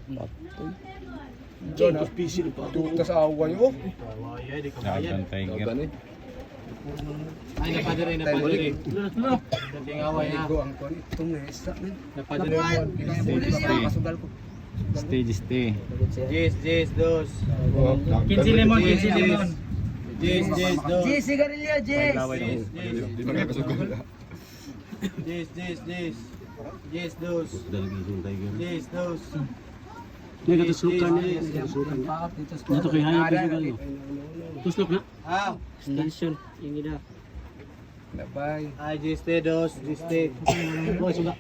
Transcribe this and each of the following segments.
Matoy. Diyan ang pisil pa. Tuta sa away oh. Laban tiger. Laban eh. Ay, napadiri. Dating away na. Go ang kon itong isa men. Napadiri. Stay. Jis, dos. 15 lemon, 15 lemon. Jis, dos. Jis, sigarilyo, Jis. Di man nakasugal. Jis, dos. Jis, dos. Nagatusukan niya. Nato kay hayop. Tuslok na. Ah, Station. Yung ida. Labay. ay, jis, dos. Boy, suga.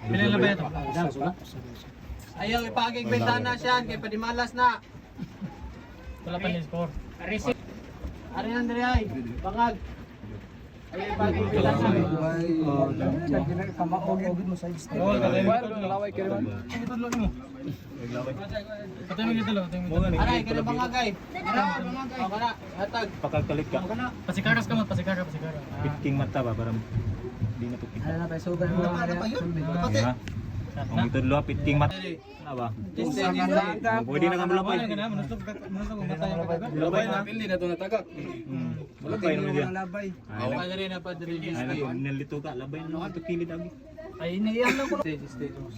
Pilan na ba ito? Suga. Ayaw, ipagig bentana siyan, kay padimalas na. Wala pa ni score. Ari Andre ay, bangag. Ayaw, ipagig bentana. Labay. Kamaogid mo sa isda. Oh, Laway kay man. Patay mo dito, patay mo dito. Aray, kaya bangag ay. Ako na, hatag. Pakakalit ka. Pasikaras ka mo, pasikara. Pitking mata ba para di na tukita. Ano na pa, sugan mo. Ha? Ang ito lo pitking mata. Ano ba? Jis, Pwede na kami labay. Manusog matay ang kagagat. Labay na. Pili na to natagak. Labay na diya. Labay. Napadiri, napadiri, jis, Ay nalito ka labay na to kilid agi. Ay, iniiyak lang ko. jis, dos.